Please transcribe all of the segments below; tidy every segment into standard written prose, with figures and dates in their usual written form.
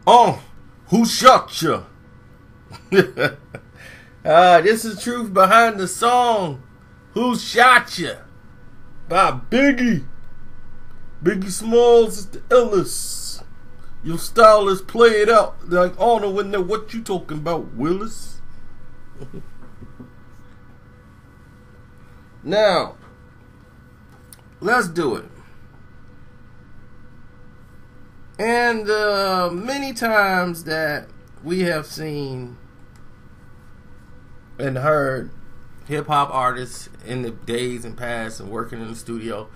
Oh, who shot you? This is truth behind the song. Who shot you? By Biggie. Biggie Smalls is the illest. Your style is played out like honor when they're what you talking about, Willis. Now, let's do it. And many times that we have seen and heard hip-hop artists in the days and past and working in the studio,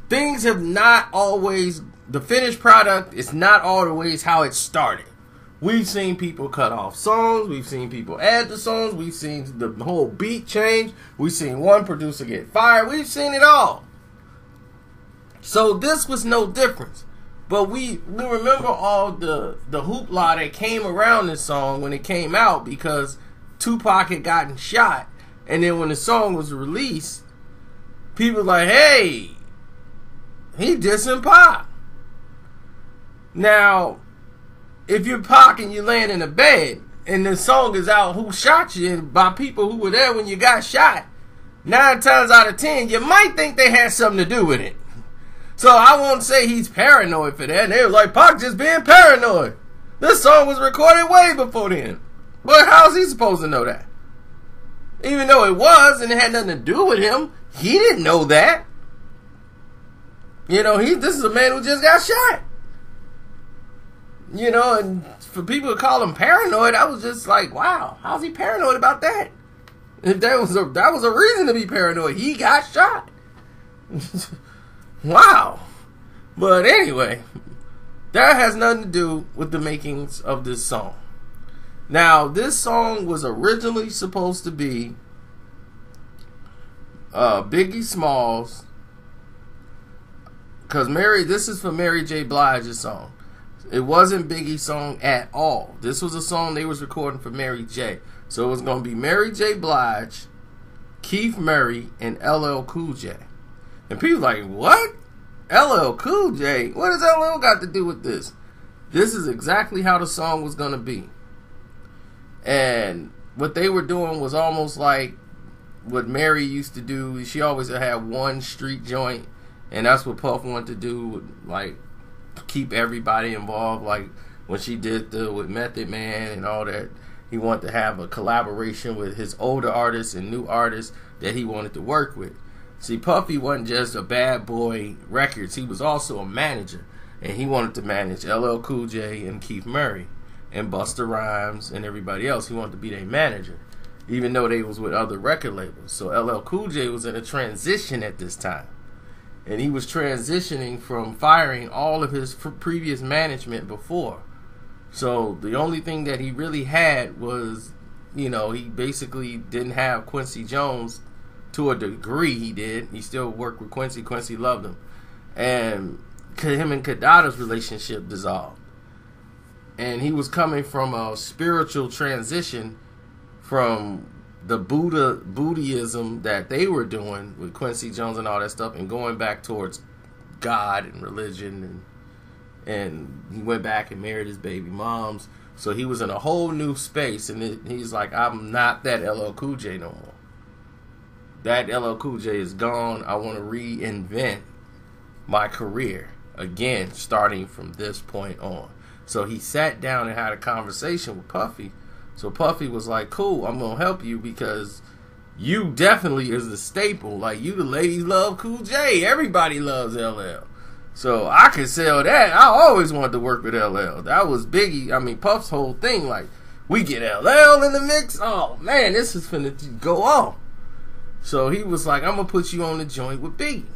things have not always, the finished product is not always how it started. We've seen people cut off songs, we've seen people add to songs, we've seen the whole beat change, we've seen one producer get fired, we've seen it all. So this was no difference. But we remember all the hoopla that came around this song when it came out, because Tupac had gotten shot. And then when the song was released, people were like, hey, he dissing Pac. Now, if you're Pac and you're laying in a bed and the song is out, who shot you, by people who were there when you got shot, 9 times out of 10, you might think they had something to do with it. So I won't say he's paranoid for that. And they were like, Pac just being paranoid. This song was recorded way before then. But how's he supposed to know that? Even though it was and it had nothing to do with him, he didn't know that. You know, this is a man who just got shot. You know, and for people to call him paranoid, I was just like, wow, how's he paranoid about that? If that was a reason to be paranoid, he got shot. Wow. But anyway, that has nothing to do with the makings of this song. Now, this song was originally supposed to be Biggie Smalls, because this is for Mary J. Blige's song. It wasn't Biggie's song at all. This was a song they was recording for Mary J. So it was going to be Mary J. Blige, Keith Murray, and LL Cool J. And people like, what? LL Cool J? What does LL got to do with this? This is exactly how the song was going to be. And what they were doing was almost like what Mary used to do. She always had one street joint, and that's what Puff wanted to do, like keep everybody involved. Like when she did with Method Man and all that, he wanted to have a collaboration with his older artists and new artists that he wanted to work with. See, Puffy wasn't just a bad boy records. He was also a manager. And he wanted to manage LL Cool J and Keith Murray and Busta Rhymes and everybody else. He wanted to be their manager, even though they was with other record labels. So LL Cool J was in a transition at this time. And he was transitioning from firing all of his previous management before. So the only thing that he really had was, you know, he basically didn't have Quincy Jones. To a degree, he did. He still worked with Quincy. Quincy loved him. And him and Kadada's relationship dissolved. And he was coming from a spiritual transition from the Buddhism that they were doing with Quincy Jones and all that stuff, and going back towards God and religion. And he went back and married his baby moms. So he was in a whole new space. And he's like, I'm not that LL Cool J no more. That LL Cool J is gone. I want to reinvent my career again, starting from this point on. So he sat down and had a conversation with Puffy. So Puffy was like, cool, I'm going to help you because you definitely is the staple. Like, you the ladies love Cool J. Everybody loves LL. So I could sell that. I always wanted to work with LL. That was Puff's whole thing. Like, we get LL in the mix. Oh, man, this is finna go off. So he was like, I'm going to put you on the joint with Biggie.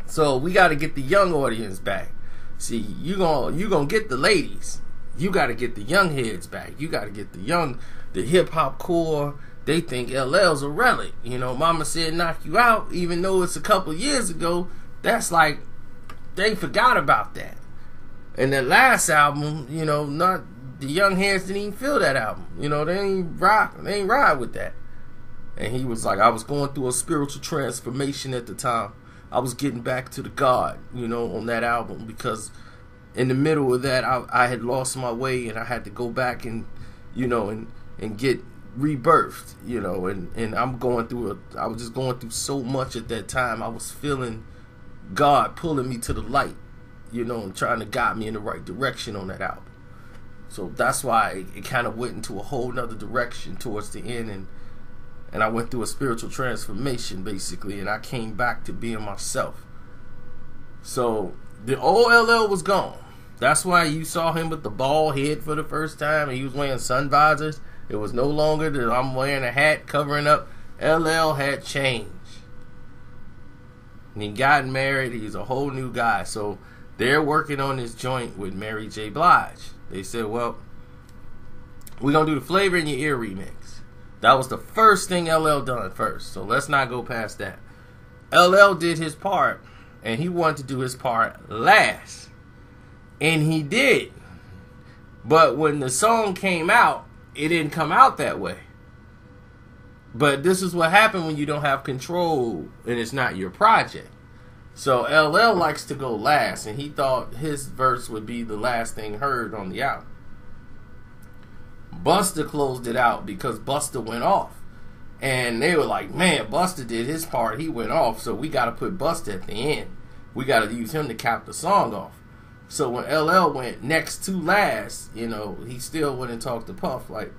So we got to get the young audience back. See, you gonna get the ladies. You got to get the young heads back. You got to get the hip-hop core. They think LL's a relic. You know, Mama Said Knock You Out, even though it's a couple years ago, that's like, they forgot about that. And the last album, you know, not the young heads didn't even feel that album. You know, they ain't ride with that. And he was like, I was going through a spiritual transformation at the time. I was getting back to the God, you know, on that album, because in the middle of that, I had lost my way, and I had to go back and, you know, and get rebirthed, you know, and I'm going through I was just going through so much at that time. I was feeling God pulling me to the light, you know, and trying to guide me in the right direction on that album. So that's why it kind of went into a whole nother direction towards the end, and I went through a spiritual transformation basically, and I came back to being myself. So the old LL was gone. That's why you saw him with the bald head for the first time, and he was wearing sun visors. It was no longer that I'm wearing a hat covering up. LL had changed. And he got married. He's a whole new guy. So they're working on this joint with Mary J. Blige. They said, well, we're going to do the Flavor in Your Ear remix. That was the first thing LL done first. So let's not go past that. LL did his part, and he wanted to do his part last. And he did. But when the song came out, it didn't come out that way. But this is what happened when you don't have control and it's not your project. So LL likes to go last, and he thought his verse would be the last thing heard on the album. Busta closed it out because Busta went off. And they were like, man, Busta did his part. He went off, so we got to put Busta at the end. We got to use him to cap the song off. So when LL went next to last, you know, he still went and talked to Puff like,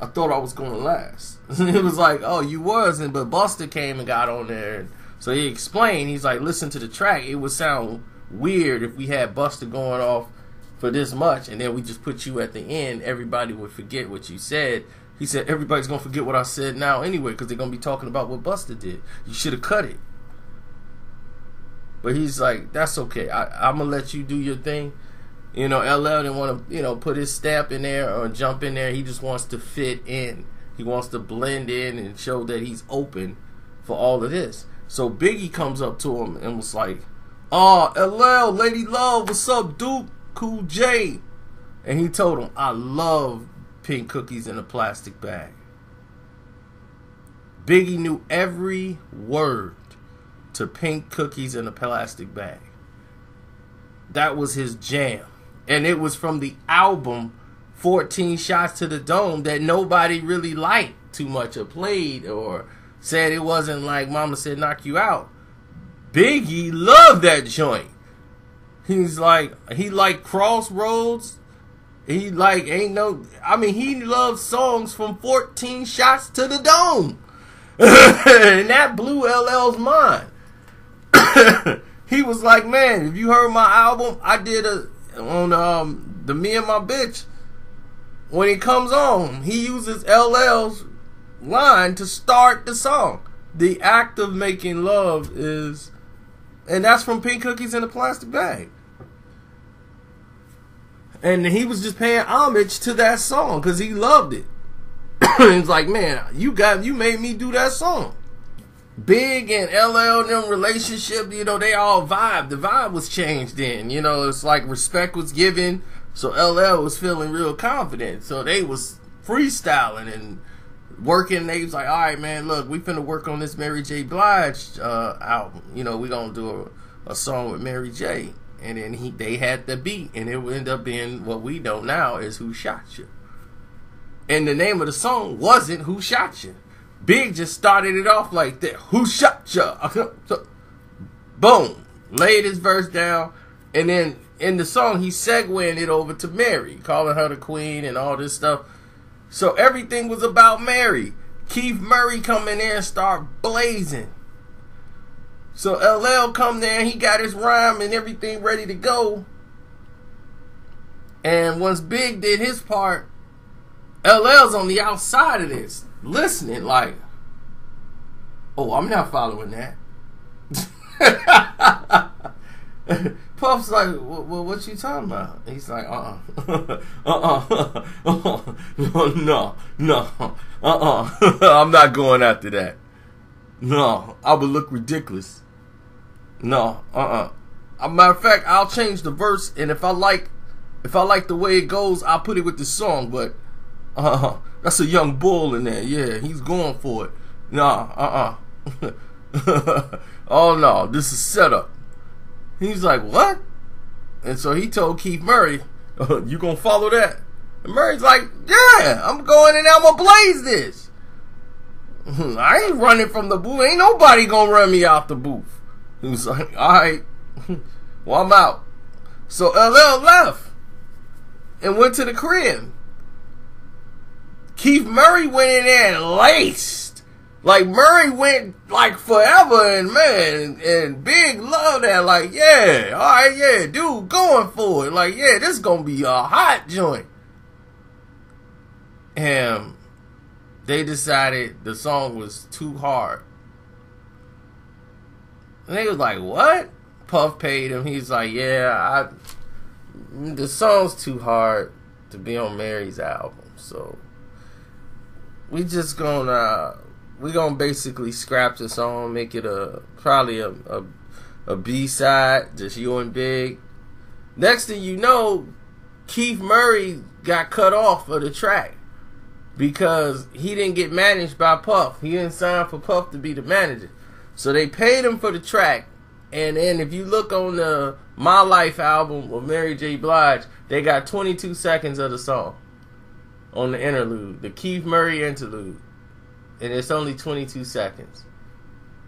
I thought I was going last. It was like, oh, you wasn't, but Busta came and got on there. And so he explained, he's like, listen to the track. It would sound weird if we had Busta going off for this much, and then we just put you at the end. Everybody would forget what you said. He said, everybody's going to forget what I said now anyway, because they're going to be talking about what Busta did. You should have cut it. But he's like, that's okay. I'm going to let you do your thing. You know, LL didn't want to, you know, put his stamp in there or jump in there. He just wants to fit in. He wants to blend in and show that he's open for all of this. So Biggie comes up to him and was like, oh, LL, Lady Love, what's up, Duke? Cool J. And he told him, I love pink cookies in a plastic bag. Biggie knew every word to pink cookies in a plastic bag. That was his jam. And it was from the album 14 Shots to the Dome that nobody really liked too much or played or said it wasn't like Mama Said Knock You Out. Biggie loved that joint. He's like, he liked Crossroads. He like, he loves songs from 14 Shots to the Dome. And that blew LL's mind. He was like, man, if you heard my album, I did on the Me and My Bitch. When it comes on, he uses LL's line to start the song. The act of making love is, and that's from Pink Cookies in a Plastic Bag. And he was just paying homage to that song because he loved it. He's like, man, you made me do that song. Big and LL and them relationship, you know, they all vibe. The vibe was changed then. You know, it's like respect was given. So LL was feeling real confident. So they was freestyling and working. They was like, all right, man, look, we finna work on this Mary J. Blige album. You know, we gonna do a song with Mary J. And then they had the beat, and it would end up being what we know now is Who Shot You. And the name of the song wasn't Who Shot You. Big just started it off like that. Who shot you? Boom. Laid his verse down. And then in the song, he segueing it over to Mary, calling her the queen and all this stuff. So everything was about Mary. Keith Murray come in there and start blazing. So LL come there, he got his rhyme and everything ready to go. And once Big did his part, LL's on the outside of this, listening like, oh, I'm not following that. Puff's like, well, what you talking about? He's like, no, I'm not going after that. No, I would look ridiculous. No, As a matter of fact, I'll change the verse, and if I like the way it goes, I'll put it with the song. But that's a young bull in there. Yeah, he's going for it. No, oh no, this is setup. He's like, what? And so he told Keith Murray, you gonna follow that? And Murray's like, yeah, I'm going in there, I'm gonna blaze this. I ain't running from the booth. Ain't nobody gonna run me out the booth. He was like, alright, well, I'm out. So LL left and went to the crib. Keith Murray went in there and laced. Like, Murray went like forever, and man, and Big loved that. Like, yeah, alright, yeah, dude, going for it. Like, yeah, this is gonna be a hot joint. And they decided the song was too hard. And they was like, what? Puff paid him. He's like, yeah, the song's too hard to be on Mary's album. So we just gonna basically scrap the song, make it probably a B-side, just you and Big. Next thing you know, Keith Murray got cut off of the track because he didn't get managed by Puff. He didn't sign for Puff to be the manager. So they paid him for the track. And then if you look on the My Life album of Mary J. Blige, they got 22 seconds of the song on the interlude, the Keith Murray interlude. And it's only 22 seconds.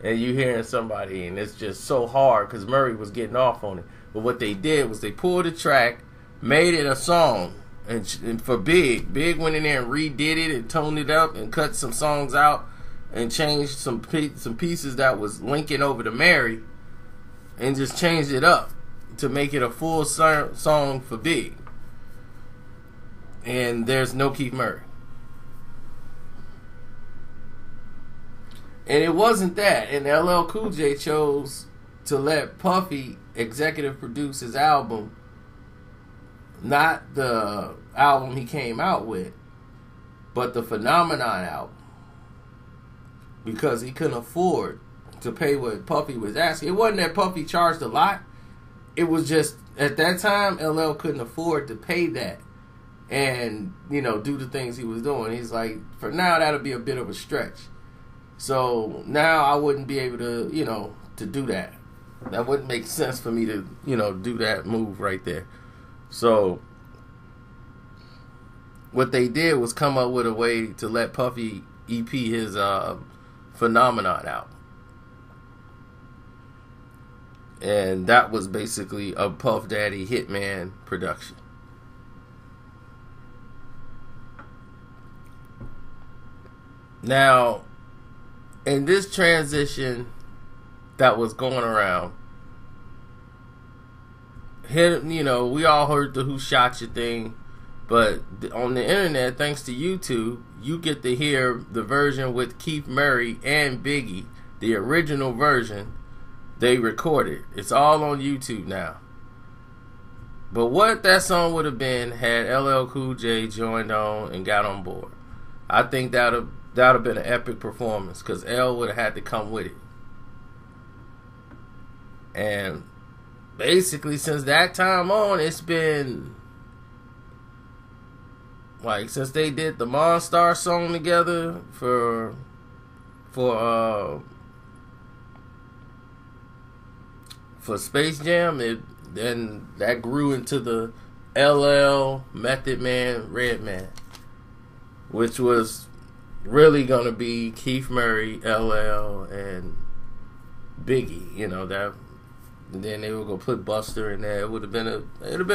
And you hearing somebody, and it's just so hard because Murray was getting off on it. But what they did was they pulled the track, made it a song. And for Big went in there and redid it and toned it up and cut some songs out and changed some pieces that was linking over to Mary and just changed it up to make it a full song for Big. And there's no Keith Murray. And it wasn't that. And LL Cool J chose to let Puffy executive produce his album, not the album he came out with, but the Phenomenon album, because he couldn't afford to pay what Puffy was asking. It wasn't that Puffy charged a lot. It was just, at that time, LL couldn't afford to pay that and, do the things he was doing. He's like, for now, that'll be a bit of a stretch. So now I wouldn't be able to, to do that. That wouldn't make sense for me to, do that move right there. So what they did was come up with a way to let Puffy EP his Phenomenon out. And that was basically a Puff Daddy Hitman production. Now, in this transition that was going around, we all heard the Who Shot You thing, but on the internet, thanks to YouTube, you get to hear the version with Keith Murray and Biggie, the original version they recorded. It's all on YouTube now. But what that song would have been had LL Cool J joined on and got on board, I think that would have been an epic performance, because L would have had to come with it. And basically, since that time on, it's been like, since they did the Monstar song together for Space Jam, then that grew into the LL, Method Man, Redman, which was really gonna be Keith Murray, LL, and Biggie. That. And then they were gonna put Buster in there. It would have been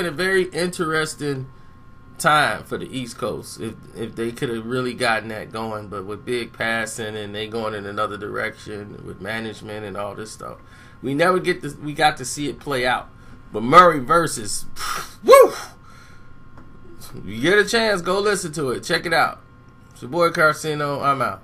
a very interesting time for the East Coast if they could have really gotten that going. But with Big passing and they going in another direction with management and all this stuff, we got to see it play out. But Murray versus, woo! You get a chance, go listen to it. Check it out. It's your boy Carcino. I'm out.